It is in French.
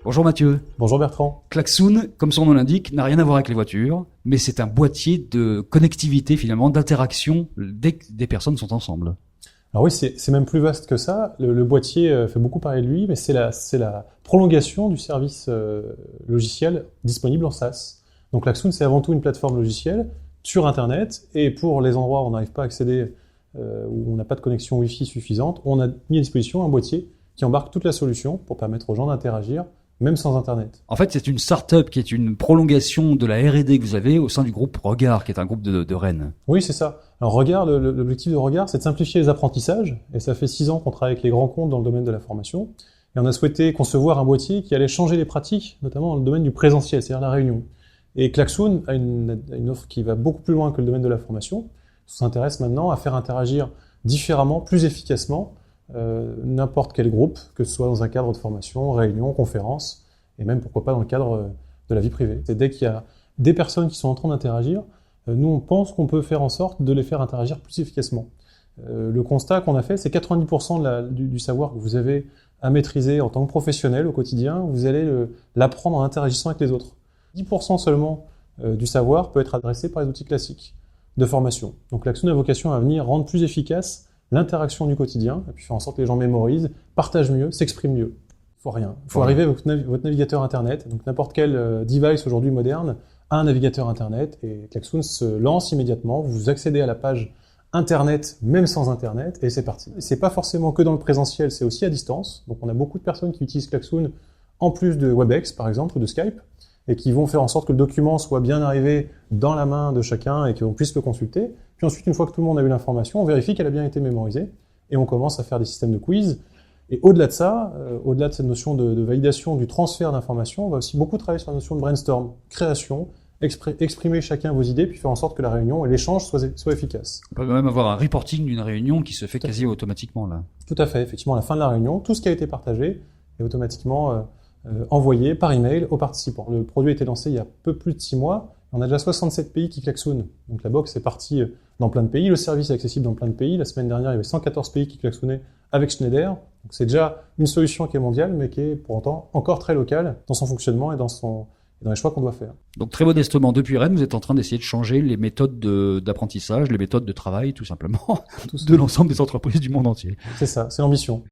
Bonjour Mathieu. Bonjour Bertrand. Klaxoon, comme son nom l'indique, n'a rien à voir avec les voitures, mais c'est un boîtier de connectivité finalement, d'interaction dès que des personnes sont ensemble. Alors oui, c'est même plus vaste que ça. Le boîtier fait beaucoup parler de lui, mais c'est la prolongation du service logiciel disponible en SaaS. Donc Klaxoon, c'est avant tout une plateforme logicielle sur Internet, et pour les endroits où on n'arrive pas à accéder, où on n'a pas de connexion Wi-Fi suffisante, on a mis à disposition un boîtier qui embarque toute la solution pour permettre aux gens d'interagir même sans Internet. En fait, c'est une start-up qui est une prolongation de la R&D que vous avez au sein du groupe Regard, qui est un groupe de Rennes. Oui, c'est ça. Alors Regard, l'objectif de Regard, c'est de simplifier les apprentissages, et ça fait 6 ans qu'on travaille avec les grands comptes dans le domaine de la formation, et on a souhaité concevoir un boîtier qui allait changer les pratiques, notamment dans le domaine du présentiel, c'est-à-dire la réunion. Et Klaxoon a une offre qui va beaucoup plus loin que le domaine de la formation. On s'intéresse maintenant à faire interagir différemment, plus efficacement, n'importe quel groupe, que ce soit dans un cadre de formation, réunion, conférence, et même pourquoi pas dans le cadre de la vie privée. C'est dès qu'il y a des personnes qui sont en train d'interagir, nous on pense qu'on peut faire en sorte de les faire interagir plus efficacement. Le constat qu'on a fait, c'est 90% du savoir que vous avez à maîtriser en tant que professionnel au quotidien, vous allez l'apprendre en interagissant avec les autres. 10% seulement du savoir peut être adressé par les outils classiques de formation. Donc Klaxoon a vocation à venir rendre plus efficace l'interaction du quotidien, et puis faire en sorte que les gens mémorisent, partagent mieux, s'expriment mieux. Il faut rien. Il faut arriver avec votre navigateur Internet, donc n'importe quel device aujourd'hui moderne a un navigateur Internet, et Klaxoon se lance immédiatement, vous accédez à la page Internet, même sans Internet, et c'est parti. C'est pas forcément que dans le présentiel, c'est aussi à distance, donc on a beaucoup de personnes qui utilisent Klaxoon en plus de WebEx, par exemple, ou de Skype, et qui vont faire en sorte que le document soit bien arrivé dans la main de chacun et qu'on puisse le consulter. Puis ensuite, une fois que tout le monde a eu l'information, on vérifie qu'elle a bien été mémorisée et on commence à faire des systèmes de quiz. Et au-delà de ça, au-delà de cette notion de validation du transfert d'informations, on va aussi beaucoup travailler sur la notion de brainstorm, création, exprimer chacun vos idées, puis faire en sorte que la réunion et l'échange soient efficaces. On peut même avoir un reporting d'une réunion qui se fait quasi automatiquement là. Tout à fait. Effectivement, à la fin de la réunion, tout ce qui a été partagé est automatiquement envoyé par email aux participants. Le produit a été lancé il y a peu plus de 6 mois. On a déjà 67 pays qui klaxonnent. Donc la box est partie dans plein de pays. Le service est accessible dans plein de pays. La semaine dernière, il y avait 114 pays qui klaxonnaient avec Schneider. Donc c'est déjà une solution qui est mondiale, mais qui est pour autant encore très locale dans son fonctionnement et dans les choix qu'on doit faire. Donc très modestement, depuis Rennes, vous êtes en train d'essayer de changer les méthodes d'apprentissage, les méthodes de travail, tout simplement, de l'ensemble des entreprises du monde entier. C'est ça, c'est l'ambition.